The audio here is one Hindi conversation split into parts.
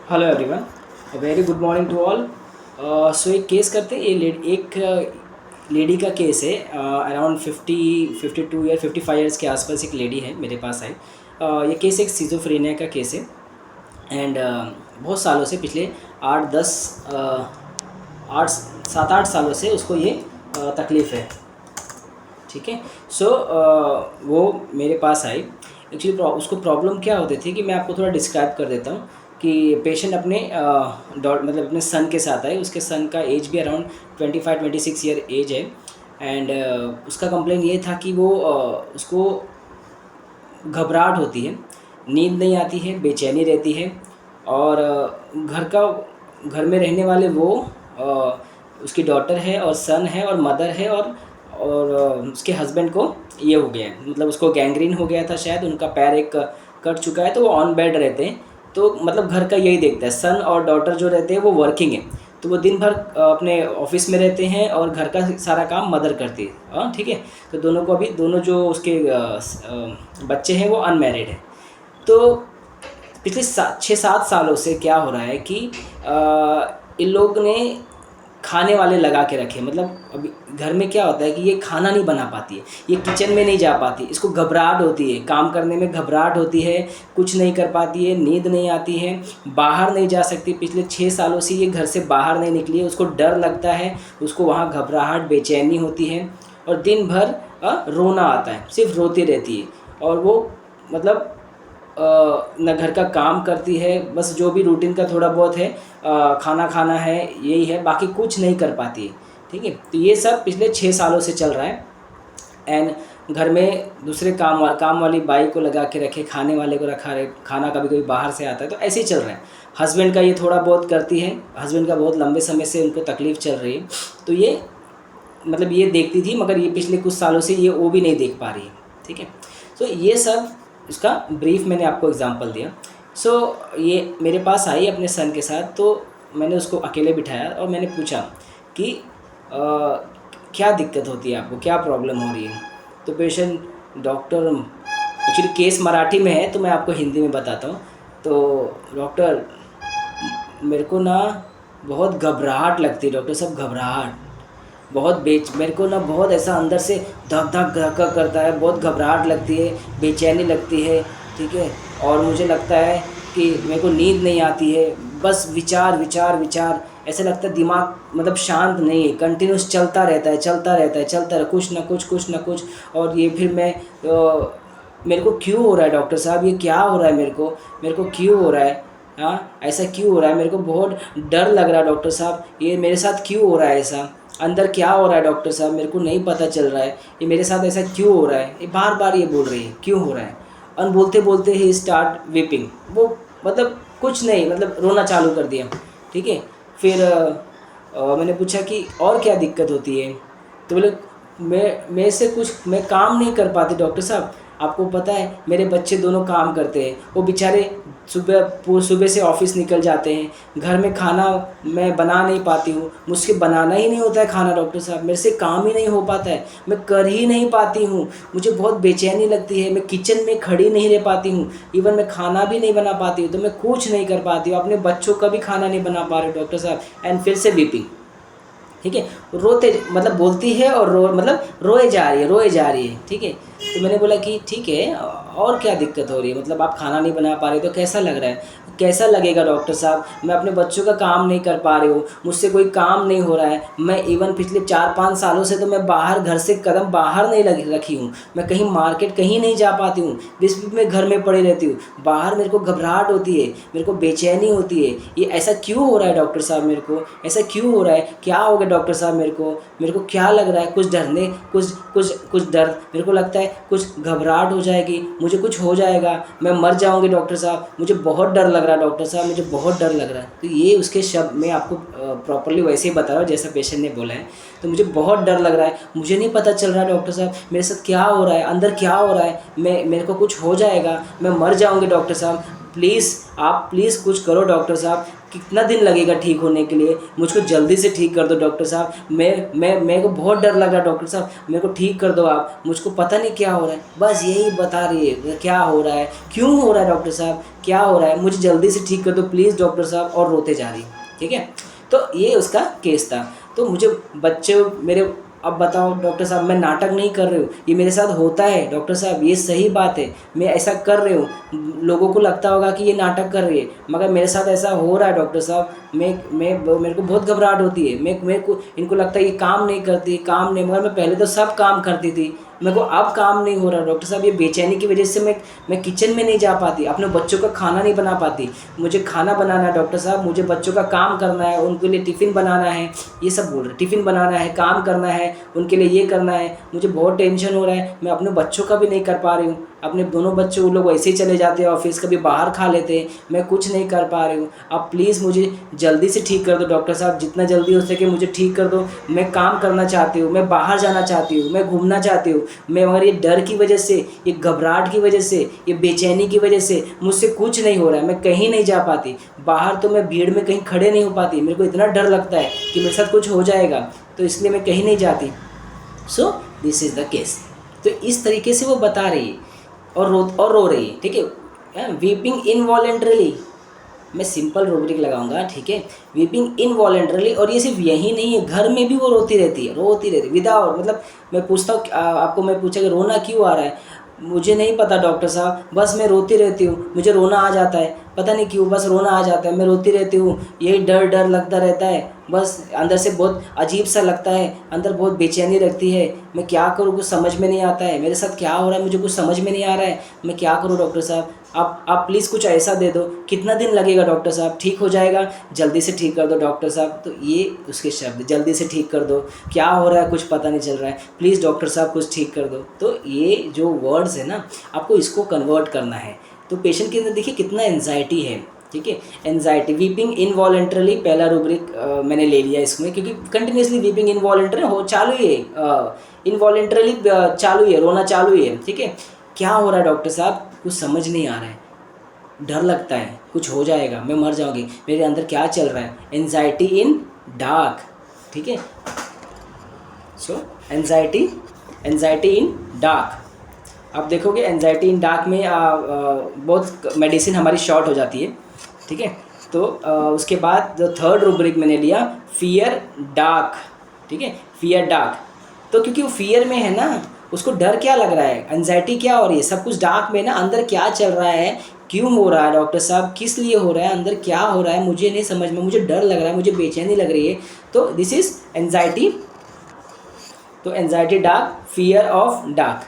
Hello everyone, very good morning to all. So एक केस करते हैं। एक लेडी का केस है। अराउंड 52 ईयर 55 ईयर्स के आसपास एक लेडी है मेरे पास आई। ये केस एक सिजोफ्रेनिया का केस है। एंड बहुत सालों से, पिछले 8-10 आठ 7-8 सालों से उसको ये तकलीफ़ है। ठीक है। सो वो मेरे पास आई। एक्चुअली उसको प्रॉब्लम क्या होती थी कि मैं आपको थोड़ा डिस्क्राइब कर देता हूँ कि पेशेंट अपने मतलब अपने सन के साथ आए। उसके सन का एज भी अराउंड 25-26 ईयर एज है। एंड उसका कंप्लेन ये था कि वो उसको घबराहट होती है, नींद नहीं आती है, बेचैनी रहती है। और घर में रहने वाले वो उसकी डॉटर है और सन है और मदर है। और उसके हस्बैंड को ये हो गया है, मतलब उसको गैंग्रीन हो गया था शायद, उनका पैर एक कट चुका है, तो वो ऑन बेड रहते हैं। तो मतलब घर का यही देखता है। सन और डॉटर जो रहते हैं वो वर्किंग है, तो वो दिन भर अपने ऑफिस में रहते हैं और घर का सारा काम मदर करती है। हाँ, ठीक है। तो दोनों जो उसके बच्चे हैं वो अनमैरिड है। तो पिछले 6-7 सालों से क्या हो रहा है कि इन लोग ने खाने वाले लगा के रखे। मतलब अभी घर में क्या होता है कि ये खाना नहीं बना पाती है, ये किचन में नहीं जा पाती, इसको घबराहट होती है, काम करने में घबराहट होती है, कुछ नहीं कर पाती है, नींद नहीं आती है, बाहर नहीं जा सकती। पिछले 6 सालों से ये घर से बाहर नहीं निकली है, उसको डर लगता है, उसको वहाँ घबराहट बेचैनी होती है और दिन भर रोना आता है, सिर्फ रोती रहती है। और वो मतलब न घर का काम करती है, बस जो भी रूटीन का थोड़ा बहुत है, खाना खाना है, यही है, बाकी कुछ नहीं कर पाती है। ठीक है। तो ये सब पिछले 6 सालों से चल रहा है। एंड घर में दूसरे काम वाली बाई को लगा के रखे, खाने वाले को रखा रहे, खाना कभी कभी बाहर से आता है, तो ऐसे ही चल रहा है। हस्बैंड का ये थोड़ा बहुत करती है, हस्बैंड का बहुत लंबे समय से उनको तकलीफ़ चल रही है। तो ये मतलब ये देखती थी, मगर ये पिछले कुछ सालों से ये वो भी नहीं देख पा रही है। ठीक है। तो ये सब इसका ब्रीफ मैंने आपको एग्जांपल दिया। सो ये मेरे पास आई अपने सन के साथ, तो मैंने उसको अकेले बिठाया और मैंने पूछा कि क्या दिक्कत होती है आपको, क्या प्रॉब्लम हो रही है। तो patient doctor, actually case Marathi में है तो मैं आपको हिंदी में बताता हूँ। तो डॉक्टर, मेरे को ना बहुत घबराहट लगती है डॉक्टर साहब, घबराहट बहुत मेरे को ना बहुत ऐसा अंदर से धक धक धक धक करता है, बहुत घबराहट लगती है, बेचैनी लगती है। ठीक है। और मुझे लगता है कि मेरे को नींद नहीं आती है, बस विचार विचार विचार, ऐसा लगता है दिमाग मतलब शांत नहीं है, कंटिन्यूस चलता रहता है, चलता रहता है, चलता रहे, कुछ ना कुछ, कुछ ना कुछ। और ये फिर मेरे को क्यों हो रहा है डॉक्टर साहब, ये क्या हो रहा है मेरे को क्यों हो रहा है। हाँ, ऐसा क्यों हो रहा है, मेरे को बहुत डर लग रहा है डॉक्टर साहब, ये मेरे साथ क्यों हो रहा है ऐसा, अंदर क्या हो रहा है डॉक्टर साहब, मेरे को नहीं पता चल रहा है, ये मेरे साथ ऐसा क्यों हो रहा है। ये बार बार ये बोल रही है क्यों हो रहा है। और बोलते बोलते ही स्टार्ट वीपिंग, वो मतलब कुछ नहीं, मतलब रोना चालू कर दिया। ठीक है। फिर मैंने पूछा कि और क्या दिक्कत होती है। तो बोले मैं काम नहीं कर पाती डॉक्टर साहब, आपको पता है मेरे बच्चे दोनों काम करते हैं, वो बेचारे सुबह से ऑफिस निकल जाते हैं, घर में खाना मैं बना नहीं पाती हूँ, मुझसे बनाना ही नहीं होता है खाना डॉक्टर साहब, मेरे से काम ही नहीं हो पाता है, मैं कर ही नहीं पाती हूँ, मुझे बहुत बेचैनी लगती है, मैं किचन में खड़ी नहीं रह पाती हूँ, इवन मैं खाना भी नहीं बना पाती हूँ, तो मैं कुछ नहीं कर पाती हूँ, अपने बच्चों का भी खाना नहीं बना पा रही डॉक्टर साहब। एंड फिर से बीपिंग। ठीक है। रोते मतलब बोलती है और मतलब रोए जा रही है, रोए जा रही है। ठीक है। तो मैंने बोला कि ठीक है, और क्या दिक्कत हो रही है, मतलब आप खाना नहीं बना पा रहे तो कैसा लग रहा है, कैसा लगेगा डॉक्टर साहब, मैं अपने बच्चों का काम नहीं कर पा रही हूँ, मुझसे कोई काम नहीं हो रहा है, मैं इवन पिछले 4-5 सालों से तो मैं बाहर, घर से कदम बाहर नहीं रखी हूँ, मैं कहीं मार्केट कहीं नहीं जा पाती हूँ, बीच बीच में घर में पड़ी रहती हूँ, बाहर मेरे को घबराहट होती है, मेरे को बेचैनी होती है, ये ऐसा क्यों हो रहा है डॉक्टर साहब, मेरे को ऐसा क्यों हो रहा है, क्या हो गया डॉक्टर साहब, मेरे को क्या लग रहा है, कुछ डरने कुछ डर, मेरे को लगता है कुछ घबराहट हो जाएगी, मुझे कुछ हो जाएगा, मैं मर जाऊंगी डॉक्टर साहब, मुझे बहुत डर लग रहा है डॉक्टर साहब, मुझे बहुत डर लग रहा है। तो ये उसके शब्द मैं आपको प्रॉपर्ली वैसे ही बता रहा हूँ जैसा पेशेंट ने बोला है। तो मुझे बहुत डर लग रहा है, मुझे नहीं पता चल रहा है डॉक्टर साहब मेरे साथ क्या हो रहा है, अंदर क्या हो रहा है, मेरे को कुछ हो जाएगा, मैं मर जाऊँगी डॉक्टर साहब, प्लीज़ आप प्लीज़ कुछ करो डॉक्टर साहब, कितना दिन लगेगा ठीक होने के लिए, मुझको जल्दी से ठीक कर दो डॉक्टर साहब। मेरे को बहुत डर लग रहा है डॉक्टर साहब, मेरे को ठीक कर दो आप, मुझको पता नहीं क्या हो रहा है। बस यही बता रही है क्या हो रहा है, क्यों हो रहा है डॉक्टर साहब, क्या हो रहा है, मुझे जल्दी से ठीक कर दो प्लीज़ डॉक्टर साहब, और रोते जा रही। ठीक है, तो ये उसका केस था। तो मुझे बच्चे मेरे, अब बताओ डॉक्टर साहब, मैं नाटक नहीं कर रही हूँ, ये मेरे साथ होता है डॉक्टर साहब, ये सही बात है, मैं ऐसा कर रही हूँ। लोगों को लगता होगा कि ये नाटक कर रही है, मगर मेरे साथ ऐसा हो रहा है डॉक्टर साहब। मेरे को बहुत घबराहट होती है। मेरे को इनको लगता है ये काम नहीं करती, काम नहीं, मगर मैं पहले तो सब काम करती थी, मेरे को अब काम नहीं हो रहा डॉक्टर साहब। ये बेचैनी की वजह से मैं किचन में नहीं जा पाती, अपने बच्चों का खाना नहीं बना पाती। मुझे खाना बनाना है डॉक्टर साहब, मुझे बच्चों का काम करना है, उनके लिए टिफ़िन बनाना है, ये सब बोल रहे, टिफ़िन बनाना है, काम करना है, उनके लिए ये करना है, मुझे बहुत टेंशन हो रहा है, मैं अपने बच्चों का भी नहीं कर पा रही हूँ। अपने दोनों बच्चे वो लोग वैसे ही चले जाते हैं ऑफिस, कभी बाहर खा लेते हैं, मैं कुछ नहीं कर पा रही हूँ। आप प्लीज़ मुझे जल्दी से ठीक कर दो डॉक्टर साहब, जितना जल्दी हो सके मुझे ठीक कर दो। मैं काम करना चाहती हूँ, मैं बाहर जाना चाहती हूँ, मैं घूमना चाहती हूँ, मैं, मगर ये डर की वजह से, ये घबराहट की वजह से, ये बेचैनी की वजह से मुझसे कुछ नहीं हो रहा है। मैं कहीं नहीं जा पाती बाहर, तो मैं भीड़ में कहीं खड़े नहीं हो पाती, मेरे को इतना डर लगता है कि मेरे साथ कुछ हो जाएगा, तो इसलिए मैं कहीं नहीं जाती। So this is the case. तो इस तरीके से वो बता रही है और रो रही है। ठीक है, वीपिंग इनवॉलेंट्रली, मैं सिंपल रूब्रिक लगाऊंगा। ठीक है, वीपिंग इनवॉलेंट्रली, और ये सिर्फ यही नहीं है, घर में भी वो रोती रहती है विदाउट, मतलब मैं पूछता हूँ आपको, मैं पूछा कि रोना क्यों आ रहा है, मुझे नहीं पता डॉक्टर साहब, बस मैं रोती रहती हूँ, मुझे रोना आ जाता है, पता नहीं क्यों, बस रोना आ जाता है, मैं रोती रहती हूँ, यही डर डर लगता रहता है, बस अंदर से बहुत अजीब सा लगता है, अंदर बहुत बेचैनी रखती है, मैं क्या करूँ कुछ समझ में नहीं आता है, मेरे साथ क्या हो रहा है मुझे कुछ समझ में नहीं आ रहा है, मैं क्या करूँ डॉक्टर साहब, आप प्लीज़ कुछ ऐसा दे दो। कितना दिन लगेगा डॉक्टर साहब, ठीक हो जाएगा, जल्दी से ठीक कर दो डॉक्टर साहब। तो ये उसके शब्द, जल्दी से ठीक कर दो, क्या हो रहा है कुछ पता नहीं चल रहा है, प्लीज़ डॉक्टर साहब कुछ ठीक कर दो। तो ये जो वर्ड्स है ना, आपको इसको कन्वर्ट करना है। तो पेशेंट के अंदर देखिए कितना एंजाइटी है। ठीक है, एंजाइटी, वीपिंग इनवॉलेंट्रली, पहला रूब्रिक मैंने ले लिया इसमें, क्योंकि कंटिन्यूसली वीपिंग इनवॉलेंट्री हो चालू ही है, इनवॉलेंट्रली चालू ही है, रोना चालू ही है। ठीक है, क्या हो रहा है डॉक्टर साहब, कुछ समझ नहीं आ रहा है, डर लगता है कुछ हो जाएगा, मैं मर जाऊंगी, मेरे अंदर क्या चल रहा है, एंजाइटी इन डार्क। ठीक है, सो एंजाइटी इन डार्क, आप देखोगे एंजाइटी इन डार्क में बहुत मेडिसिन हमारी शॉर्ट हो जाती है। ठीक है, तो उसके बाद जो थर्ड रूब्रिक मैंने लिया, फियर डार्क। ठीक है, फियर डार्क, तो क्योंकि वो फियर में है ना, उसको डर क्या लग रहा है, एंजाइटी क्या हो रही है, सब कुछ डार्क में ना, अंदर क्या चल रहा है, क्यों हो रहा है डॉक्टर साहब, किस लिए हो रहा है, अंदर क्या हो रहा है मुझे नहीं समझ में, मुझे डर लग रहा है, मुझे बेचैनी लग रही है। तो दिस इज एंजाइटी, तो anxiety dark, fear of dark.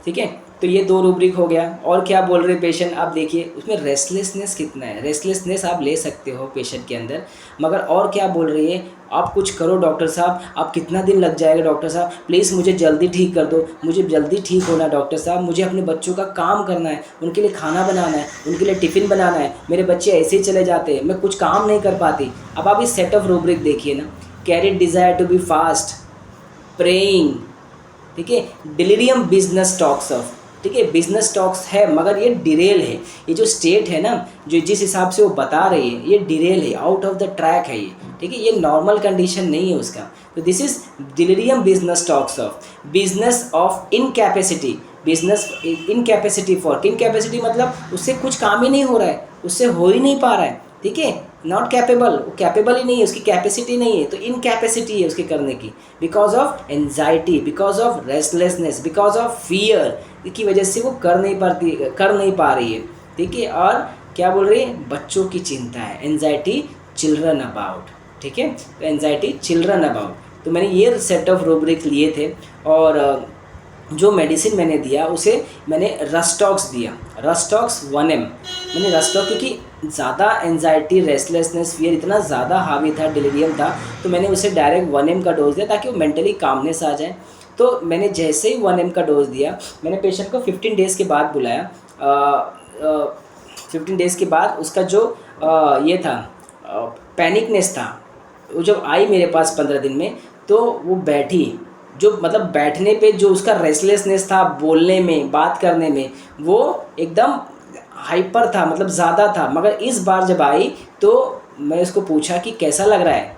ठीक है, तो ये दो रूब्रिक हो गया। और क्या बोल रहे पेशेंट, आप देखिए उसमें रेस्टलेसनेस कितना है, रेस्टलेसनेस आप ले सकते हो पेशेंट के अंदर, मगर और क्या बोल रही है, आप कुछ करो डॉक्टर साहब, आप कितना दिन लग जाएगा डॉक्टर साहब, प्लीज़ मुझे जल्दी ठीक कर दो, मुझे जल्दी ठीक होना है डॉक्टर साहब, मुझे अपने बच्चों का काम करना है, उनके लिए खाना बनाना है, उनके लिए टिफ़िन बनाना है, मेरे बच्चे ऐसे ही चले जाते हैं, मैं कुछ काम नहीं कर पाती। अब आप इस सेट ऑफ रूब्रिक देखिए ना, carried desire to be fast, praying, ठीक है, डिलीरियम बिजनेस टॉक्स ऑफ, ठीक है, बिजनेस टॉक्स है, मगर ये डिरेल है, ये जो स्टेट है ना, जो जिस हिसाब से वो बता रही है, ये डिरेल है, आउट ऑफ द ट्रैक है ये। ठीक है, ये नॉर्मल कंडीशन नहीं है उसका। तो this is delirium business talks of, business of incapacity, business incapacity for, incapacity मतलब उससे कुछ काम ही नहीं हो रहा है, उससे हो ही नहीं पा रहा है। ठीक है, नॉट कैपेबल, वो कैपेबल ही नहीं है, उसकी कैपेसिटी नहीं है, तो इनकैपेसिटी है उसके करने की, because of anxiety, because of restlessness, because of fear की वजह से वो कर नहीं पा रही है। ठीक है, और क्या बोल रही है, बच्चों की चिंता है, एंजाइटी चिल्ड्रन अबाउट। ठीक है, तो एंजाइटी चिल्ड्रन अबाउट। तो मैंने ये सेट ऑफ रूब्रिक्स लिए थे, और जो मेडिसिन मैंने दिया उसे मैंने रस्टॉक्स दिया, रस्टॉक्स 1M। मैंने रस्टॉक्स, क्योंकि ज़्यादा एंजाइटी, रेस्टलेसनेस, फियर इतना ज़्यादा हावी था, डिलीरियम था, तो मैंने उसे डायरेक्ट 1M का डोज दिया ताकि वो मेंटली कामनेस आ जाए। तो मैंने जैसे ही 1M का डोज दिया, मैंने पेशेंट को 15 डेज़ के बाद बुलाया। 15 डेज़ के बाद उसका जो ये था, पैनिकनेस था, वो जब आई मेरे पास 15 दिन में, तो वो बैठी, जो मतलब बैठने पे जो उसका रेस्टलेसनेस था, बोलने में, बात करने में, वो एकदम हाइपर था, मतलब ज़्यादा था। मगर इस बार जब आई तो मैं उसको पूछा कि कैसा लग रहा है।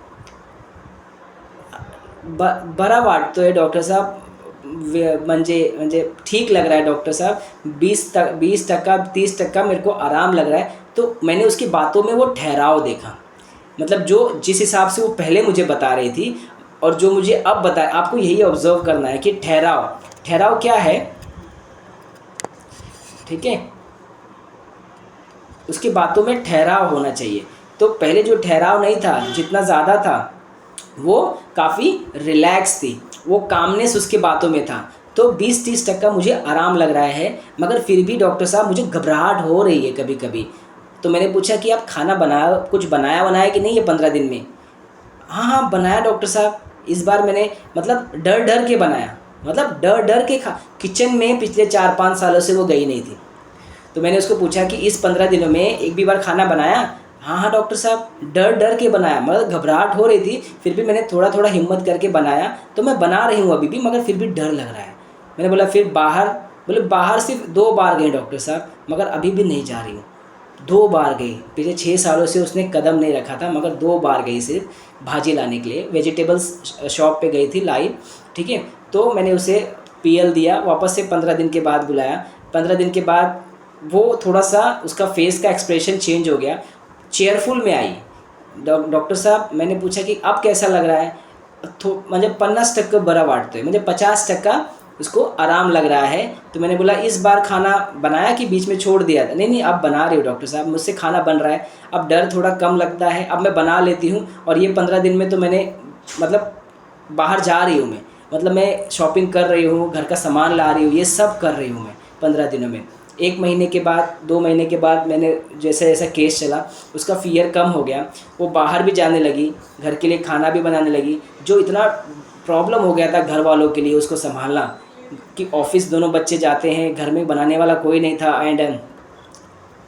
बरा वाटतोय डॉक्टर साहब, म्हणजे म्हणजे ठीक लग रहा है डॉक्टर साहब, 20% 30% मेरे को आराम लग रहा है। तो मैंने उसकी बातों में वो ठहराव देखा, मतलब जो जिस हिसाब से वो पहले मुझे बता रही थी और जो मुझे अब बताया, आपको यही ऑब्जर्व करना है कि ठहराव, ठहराव क्या है, ठीक है, उसकी बातों में ठहराव होना चाहिए। तो पहले जो ठहराव नहीं था, जितना ज़्यादा था, वो काफ़ी रिलैक्स थी, वो कामनेस उसके बातों में था। तो 20-30% मुझे आराम लग रहा है, मगर फिर भी डॉक्टर साहब मुझे घबराहट हो रही है कभी कभी। तो मैंने पूछा कि आप खाना बनाया, कुछ बनाया कि नहीं है 15 दिन में? हाँ हाँ बनाया डॉक्टर साहब, इस बार मैंने मतलब डर डर के बनाया, मतलब डर डर के खा किचन में पिछले 4-5 सालों से वो गई नहीं थी। तो मैंने उसको पूछा कि इस 15 दिनों में एक भी बार खाना बनाया? हाँ हाँ डॉक्टर साहब, डर डर के बनाया, मतलब घबराहट हो रही थी, फिर भी मैंने थोड़ा थोड़ा हिम्मत करके बनाया। तो मैं बना रही हूँ अभी भी, मगर फिर भी डर लग रहा है। मैंने बोला फिर बाहर, बोले बाहर सिर्फ 2 बार गए डॉक्टर साहब, मगर अभी भी नहीं जा रही हूँ। 2 बार गई, पिछले 6 सालों से उसने कदम नहीं रखा था, मगर 2 बार गई सिर्फ भाजी लाने के लिए, वेजिटेबल्स शॉप पे गई थी, लाई, ठीक है। तो मैंने उसे पीएल दिया, वापस से 15 दिन के बाद बुलाया। 15 दिन के बाद वो थोड़ा सा उसका फेस का एक्सप्रेशन चेंज हो गया, चेयरफुल में आई। डॉक्टर साहब मैंने पूछा कि अब कैसा लग रहा है? म्हणजे 50% बरं वाटतोय, म्हणजे 50% उसको आराम लग रहा है। तो मैंने बोला इस बार खाना बनाया कि बीच में छोड़ दिया था? नहीं नहीं, अब बना रही हूँ डॉक्टर साहब, मुझसे खाना बन रहा है, अब डर थोड़ा कम लगता है, अब मैं बना लेती हूँ। और ये 15 दिन में तो मैंने मतलब बाहर जा रही हूँ मैं, मतलब मैं शॉपिंग कर रही हूँ, घर का सामान ला रही हूँ, ये सब कर रही हूँ मैं 15 दिनों में। 1 महीने के बाद, 2 महीने के बाद मैंने जैसे जैसा केस चला, उसका फ़ियर कम हो गया, वो बाहर भी जाने लगी, घर के लिए खाना भी बनाने लगी। जो इतना प्रॉब्लम हो गया था घर वालों के लिए उसको संभालना, कि ऑफिस दोनों बच्चे जाते हैं, घर में बनाने वाला कोई नहीं था, एंड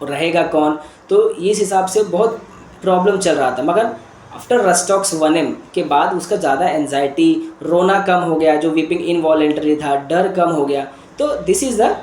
रहेगा कौन, तो इस हिसाब से बहुत प्रॉब्लम चल रहा था। मगर आफ्टर रस्टॉक्स 1M के बाद उसका ज़्यादा एनजाइटी, रोना कम हो गया, जो वीपिंग इनवॉलेंटरी था, डर कम हो गया। तो दिस इज़ द,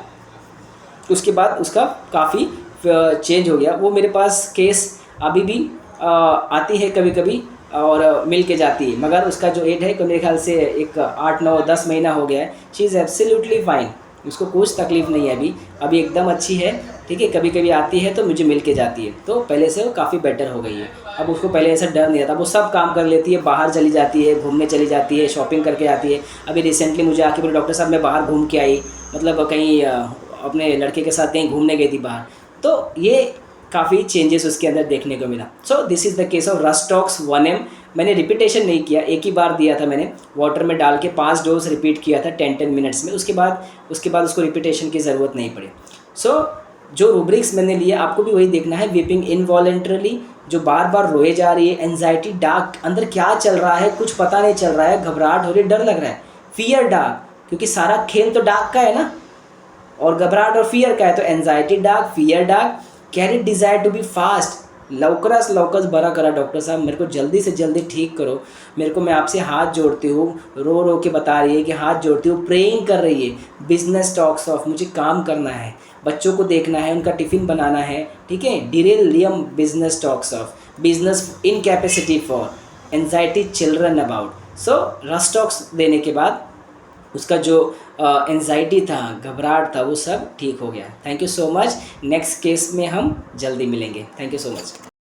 उसके बाद उसका काफ़ी चेंज हो गया। वो मेरे पास केस अभी भी आती है कभी कभी और मिल के जाती है, मगर उसका जो एज है तो मेरे ख्याल से एक 8-9-10 महीना हो गया है। शी इज़ एब्सोल्युटली फाइन, उसको कुछ तकलीफ़ नहीं है अभी, अभी एकदम अच्छी है, ठीक है। कभी कभी आती है तो मुझे मिल के जाती है, तो पहले से वो काफ़ी बेटर हो गई है। अब उसको पहले ऐसा डर नहीं आता, वो सब काम कर लेती है, बाहर चली जाती है, घूमने चली जाती है, शॉपिंग करके आती है। अभी रिसेंटली मुझे आके बोले डॉक्टर साहब मैं बाहर घूम के आई, मतलब कहीं अपने लड़के के साथ कहीं घूमने गई थी बाहर। तो ये काफ़ी चेंजेस उसके अंदर देखने को मिला। So this is the case of rhus tox 1M। मैंने रिपीटेशन नहीं किया, एक ही बार दिया था मैंने, वाटर में डाल के 5 डोज रिपीट किया था 10-10 मिनट्स में। उसके बाद उसको रिपीटेशन की ज़रूरत नहीं पड़ी। सो जो रूब्रिक्स मैंने लिए, आपको भी वही देखना है। वीपिंग इनवॉलेंटरली, जो बार बार रोए जा रही है, एनजाइटी, डार्क, अंदर क्या चल रहा है कुछ पता नहीं चल रहा है, घबराहट हो रही है, डर लग रहा है, फियर डार्क, क्योंकि सारा खेल तो डार्क का है ना, और घबराहट और फियर का है। तो anxiety dark, fear dark, carry desire to be fast, लवकरच लवकर बरा करा डॉक्टर साहब, मेरे को जल्दी से जल्दी ठीक करो, मेरे को, मैं आपसे हाथ जोड़ती हूँ, रो रो के बता रही है कि हाथ जोड़ती हूँ, प्रेइंग कर रही है। बिजनेस टॉक्स ऑफ, मुझे काम करना है, बच्चों को देखना है, उनका टिफ़िन बनाना है, ठीक है। Delirium business talks of, business incapacity for anxiety children about. So रस्टॉक्स देने के बाद उसका जो एंजाइटी था, घबराहट था, वो सब ठीक हो गया। Thank you so much. Next case में हम जल्दी मिलेंगे। Thank you so much.